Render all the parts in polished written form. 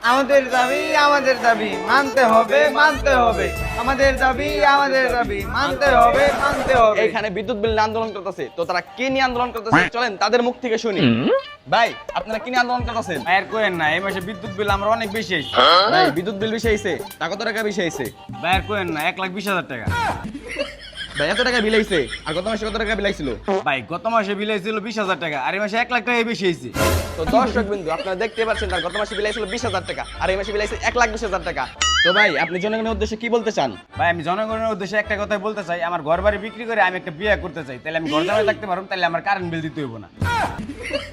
আমাদের দাবি আমাদের দাবি মানতে হবে মানতে হবে। আমাদের দাবি আমাদের দাবি মানতে হবে মানতে হবে। এইখানে বিদ্যুৎ বিল নিয়ে আন্দোলন করতেছে, তো তারা কি নিয়ে আন্দোলন করতেছে চলেন তাদের মুখ থেকে শুনি। ভাই আপনারা কি নিয়ে আন্দোলন করতেছেন? আর কোয়েন না, এই মাসে বিদ্যুৎ বিল আমরা অনেক বেশি আইছে। ভাই বিদ্যুৎ বিল বেশি আইছে, তা কত টাকা বেশি আইছে? ভাই আর কোয়েন না, 1,20,000 টাকা। ভাই এত টাকা বিল আইছে, আর গত মাসে কত টাকা বিল আইছিল? ভাই গত মাসে বিল আইছিল 20,000 টাকা, আর এই মাসে 1,00,000 টাকা বেশি আইছে। তো দর্শক বিন্দু আপনারা দেখতে পাচ্ছেন তার গত মাসে বিল আইছিল 20,000 টাকা, আর এই মাসে বিল আইছে 1,20,000 টাকা। তো ভাই আপনি জনগণের উদ্দেশ্যে কি বলতে চান? ভাই আমি জনগণের উদ্দেশ্যে একটা কথাই বলতে চাই, আমার ঘর বাড়ি বিক্রি করে আমি একটা বিয়ে করতে চাই, তাহলে আমি ঘর জামাই থাকতে পারবো, তাহলে আমার কারেন্ট বিল দিতে হইব না।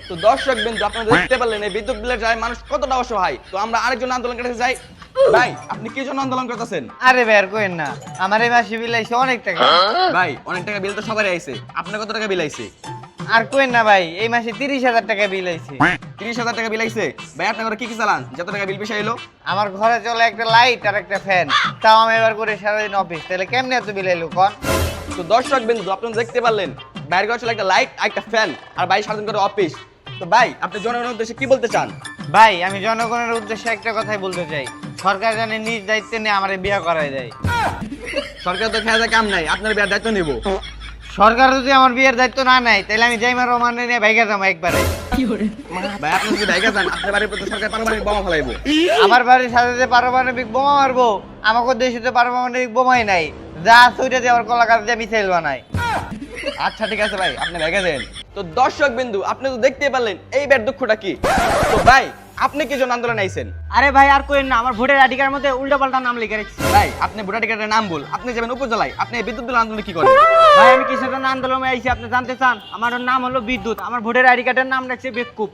তো দর্শক বিন্দু আপনারা দেখতে পারলেন এই বিদ্যুৎ বিলের যায় মানুষ কতটা অসহায়। তো আমরা আরেকজন আন্দোলন করতে যাই। ভাই আপনি কি জন্য আন্দোলন করতেছেন? আরে ভাই আর কোয়েন না, আমার এই মাসে বিল আইছে অনেক টাকা। ভাই অনেক টাকা বিল তো সবারই আইছে, আপনার কত টাকা বিল আইছে? আর কোয়েন না ভাই, এই মাসে 30,000 টাকা বিল আইছে। 30,000 টাকা বিল আইছে? ভাই আপনার ঘরে কি কি চালান যত টাকা বিল বেশি আইলো? আমার ঘরে চলে একটা লাইট আর একটা ফ্যান, তাও আমি এবার করে সারাদিন অফিস, তাহলে কেমনে এত বিল আইলো কোন? তো দর্শক বিন্দু আপনারা দেখতে পারলেন বাইরের ঘরে চলে একটা লাইট আর একটা ফ্যান, আর ভাই সারাদিন করে অফিস। তো ভাই আপনি জনগণের উদ্দেশ্যে কি বলতে চান? ভাই আমি জনগণের উদ্দেশ্যে একটা কথাই বলতে চাই, সরকার জানে নিজ দায়িত্বে নিয়ে আমার বিয়ে করাই দেয়। সরকার তো খেয়ে কাম নাই, আপনার বিয়ার দায়িত্ব নেব। সরকার যদি আমার বিয়ের দায়িত্ব না নেয় তাহলে আমি জাইমার রহমানে নিয়ে ভাইগা যাবো একবারে। ভাই আপনি যদি জায়গা যান আপনার বাড়ির প্রতি সরকার পারমাণবিক বোমা ফেলাইবো। আমার বাড়ির সাথে যে পারমাণবিক বোমা মারবো, আমাকে দেশে তো পারমাণবিক বোমাই নাই, যা সইটা দিয়ে আমার কলাকার দিয়ে মিসাইল বানায়। আচ্ছা ঠিক আছে ভাই আপনি ভেগে দেন। তো দর্শক বিন্দু আপনি তো দেখতেই পারলেন এই বের দুঃখটা কি। তো ভাই আপনি কি জন্য আন্দোলন আইছেন? আরে ভাই আর কোয়েন না, আমার ভোটের আইডি কার্ডের মধ্যে উল্টাপাল্টা নাম লিখে রেখেছি। ভাই আপনি ভোটার টিকেটের নাম বল, আপনি যাবেন উপজেলায়, আপনি এই বিদ্যুৎ বিল আন্দোলনে কি করেন? ভাই আমি কিসের জন্য আন্দোলনে আইছি আপনি জানতে চান? আমার নাম হলো বিদ্যুৎ, আমার ভোটের আইডি কার্ডের নাম রাখছে বেকুব।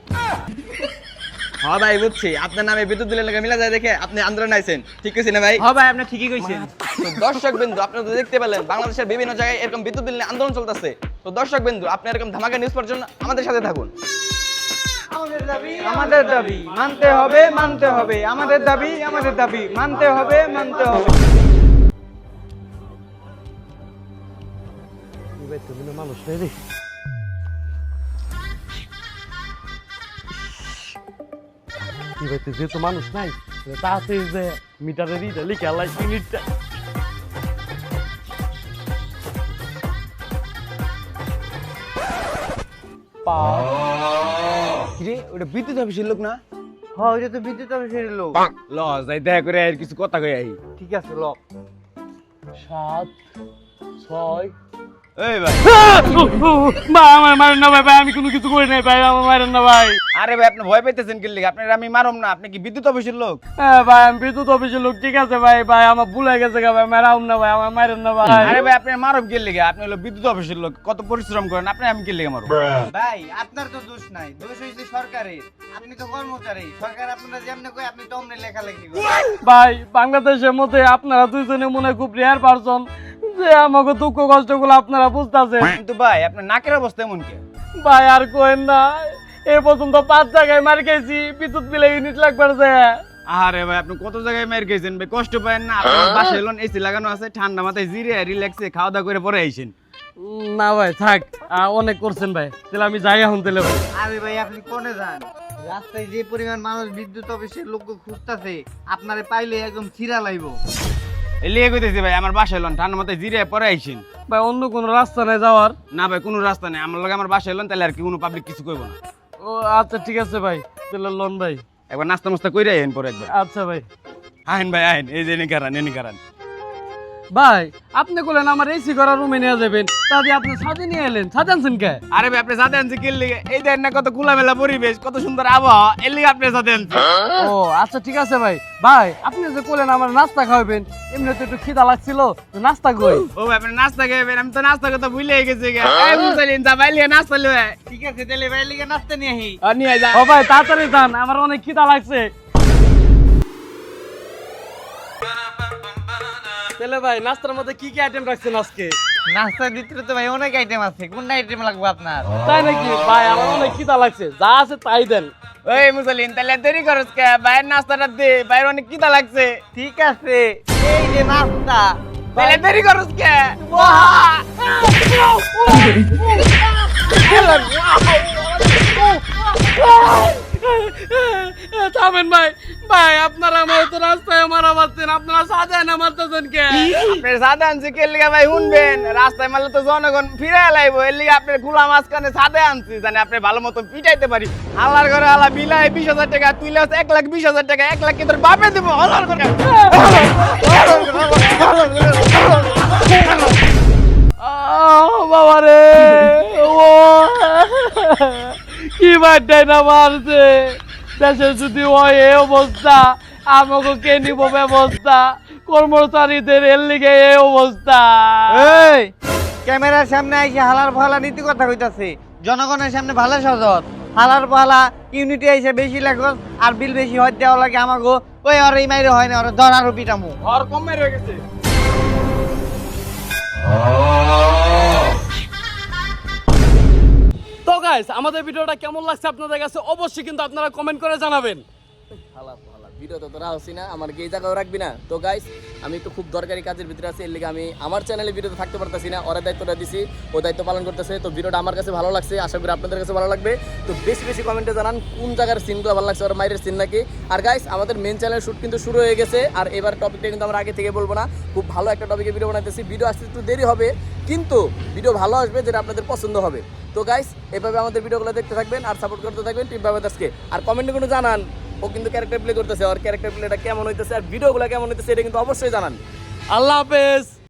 হ্যাঁ ভাই বুঝছি, আপনার নামে বিদ্যুৎ বিলের লেগে মিলা যায় দেখে আপনি আন্দোলন আইছেন, ঠিক আছে না ভাই? হ্যাঁ ভাই আপনি ঠিকই কইছেন। তো দর্শক বিন্দু আপনারা তো দেখতে পেলেন বাংলাদেশের বিভিন্ন জায়গায় এরকম বিদ্যুৎ বিল নিয়ে আন্দোলন চলতেছে। তো দর্শক বিন্দু আপনি এরকম ধামাকা নিউজ পাওয়ার জন্য আমাদের সাথে থাকুন। আমাদের দাবি মানতে হবে মানতে হবে, আমাদের দাবি আমাদের দাবি মানতে হবে মানতে হবে। মানুষ নেই রে, যেহেতু মানুষ নাই তাতে যে মিটারের ইটা লিখে আলাই ইউনিটটা। কিরে ওটা বিদ্যুৎ অফিসের লোক না? হ্যাঁ ওইটা তো বিদ্যুৎ অফিসের লোক। ল যাই দেখা করে আর কিছু কথা কই আই। ঠিক আছে ল। 7 6 এই ভাই ভাই আমার মারেন না ভাই, ভাই আমি কোনো কিছু করি নাই ভাই, আমার মারেন না ভাই। আরে ভাই আপনি ভয় পাইতেছেন কি লিগে? আপনার আমি মারুম না, আপনি কি বিদ্যুৎ অফিসের লোক? হ্যাঁ ভাই আমি বিদ্যুৎ অফিসের লোক, ঠিক আছে ভাই, ভাই আমার ভুল হয়ে গেছে ভাই, মারাম না ভাই, আমার মারেন না ভাই। আরে ভাই আপনি মারুম কি লিগে? আপনি হলো বিদ্যুৎ অফিসের লোক, কত পরিশ্রম করেন, আপনি আমি কি লিগে মারুম? ভাই আপনার তো দোষ নাই, দোষ হইছে সরকারের। আপনি তো কর্মচারী, সরকার আপনারা যেমনে কয় আপনি তো অমনে লেখালেখি করেন। ভাই বাংলাদেশের মধ্যে আপনারা দুইজনে মনে হয় খুব রেয়ার পারসন যে আমাকে দুঃখ কষ্ট গুলো আপনারা বুঝতেছেন। কিন্তু ভাই আপনার নাকের অবস্থা এমন কে? ভাই আর কোয়েন না, এ পর্যন্ত 5 জায়গায় মার খেয়েছি, বিদ্যুৎ বিলে ইউনিট লাগবে। আরে ভাই আপনি কত জায়গায় মেরে গেছেন ভাই, কষ্ট পায় না? আপনার বাসায় এলেন, এসি লাগানো আছে, ঠান্ডা মাথায় জিরে রিল্যাক্সে খাওয়া দাওয়া করে পরে আইছেন। না ভাই থাক, অনেক করছেন ভাই, তাহলে আমি যাই এখন তাহলে ভাই। আরে ভাই আপনি কোনে যান? রাস্তায় যে পরিমাণ মানুষ বিদ্যুৎ অফিসের লোক খুঁজতেছে, আপনারে পাইলে একদম ছিড়া লাইব। এলিয়ে কইতেছি ভাই আমার বাসায় এলেন, ঠান্ডা মাথায় জিরে পরে আইছেন। ভাই অন্য কোনো রাস্তা নেই যাওয়ার? না ভাই কোনো রাস্তা নেই, আমার লগে আমার বাসায় এলেন, তাহলে আর কি কোনো পাবলিক কিছু কইব না। ও আচ্ছা ঠিক আছে ভাই, তাহলে লন ভাই। একবার নাস্তা মাস্তা কইরা আইন পরে একবার। আচ্ছা ভাই। আইন ভাই আইন, এই যে এনে কারান। ভাই আপনি বলেন আমার এসি করার রুমে নিয়ে যাবেন, তা দিয়ে আপনি ছাদে নিয়ে এলেন, ছাদে আনছেন কে? আরে ভাই আপনি সাথে আনছি কি লিগে? এই দেন না কত খোলামেলা পরিবেশ, কত সুন্দর আবহাওয়া, এর লিগে আপনি সাথে আনছি। ও আচ্ছা ঠিক আছে ভাই। ভাই আপনি যে বলেন আমার নাস্তা খাওয়াবেন, এমনি তো একটু খিদা লাগছিল, তো নাস্তা কই? ও ভাই আপনি নাস্তা খাবেন? আমি তো নাস্তা কথা ভুলে গেছি গা। এই মুসালিন যা বাইলিয়া নাস্তা লয়ে ঠিক আছে তাহলে ভাই লিগে নাস্তা নিয়ে আহি। নিয়ে যা। ও ভাই তাড়াতাড়ি যান, আমার অনেক খিদা লাগছে। তাহলে ভাই নাস্তার মধ্যে কি কি আইটেম রাখছেন আজকে? নাস্তার ভিতরে তো ভাই অনেক আইটেম আছে, কোনটা আইটেম লাগবে আপনার? তাই নাকি ভাই? আমার অনেক খিদা লাগছে, যা আছে তাই দেন। ওই মুসালিন তাহলে দেরি করস কে? বাইরের নাস্তাটা দে, বাইরে অনেক খিদা লাগছে। ঠিক আছে এই যে নাস্তা। তাহলে দেরি করস কে? থামেন ভাই, ভাই আপনারা আমার তো রাস্তায় মারা মারছেন, আপনারা সাজায় না মারতেছেন কে? আপনার সাদে আনছি কে লিগা ভাই শুনবেন, রাস্তায় মারলে তো জনগণ ফিরে লাইবো, এর লিগা আপনার গুলা মাঝখানে সাদে আনছি জানি আপনি ভালো মতো পিটাইতে পারি। আল্লাহর ঘরে আল্লাহ বিলাই 20,000 টাকা, তুইলে 1,20,000 টাকা, 1 লাখ কি তোর বাপে দেবো? আল্লাহর ঘরে বাবা রে, ও কি বাড্ডাই না মারছে। দেশে যদি হয় এই অবস্থা, আমাকে কে নিব ব্যবস্থা? কর্মচারীদের এর লিগে এই অবস্থা। এই ক্যামেরার সামনে এসে হালার ফালা নীতি কথা কইতাছে, জনগণের সামনে ভালো সাজত, হালার ফালা ইউনিটি এসে বেশি লাগত আর বিল বেশি হয় দেওয়া লাগে আমাকে। ওই আর এই মাইরে হয় না, ওরা ধর আরো পিটামু। ঘর কমে রয়ে গেছে। তো গাইস, আমাদের ভিডিওটা কেমন লাগছে আপনাদের কাছে অবশ্যই কিন্তু আপনারা কমেন্ট করে জানাবেন। ভিডিও তো তোরা হচ্ছি না, আমার এই জায়গাও রাখবি না। তো গাইস, আমি একটু খুব দরকারি কাজের ভিতরে আছি, এর লিগে আমি আমার চ্যানেলে ভিডিওতে থাকতে পারতেছি না। ওরা দায়িত্বটা দিছি, ও দায়িত্ব পালন করতেছে। তো ভিডিওটা আমার কাছে ভালো লাগছে, আশা করি আপনাদের কাছে ভালো লাগবে। তো বেশি বেশি কমেন্টে জানান কোন জায়গার সিনগুলো ভালো লাগছে, ওর মায়ের সিন নাকি। আর গাইস, আমাদের মেন চ্যানেল শুট কিন্তু শুরু হয়ে গেছে, আর এবার টপিকটা কিন্তু আমরা আগে থেকে বলবো না। খুব ভালো একটা টপিকে ভিডিও বানাইতেছি, ভিডিও আসতে একটু দেরি হবে, কিন্তু ভিডিও ভালো আসবে যেটা আপনাদের পছন্দ হবে। তো গাইস, এভাবে আমাদের ভিডিওগুলো দেখতে থাকবেন আর সাপোর্ট করতে থাকবেন টিম বাবাদাসকে। আর কমেন্টে কোনো জানান ও কিন্তু ক্যারেক্টার প্লে করতেছে, আর ক্যারেক্টার প্লেটা কেমন হইতেছে আর ভিডিওগুলো কেমন হইতেছে এটা কিন্তু অবশ্যই জানান। আল্লাহ হাফেজ।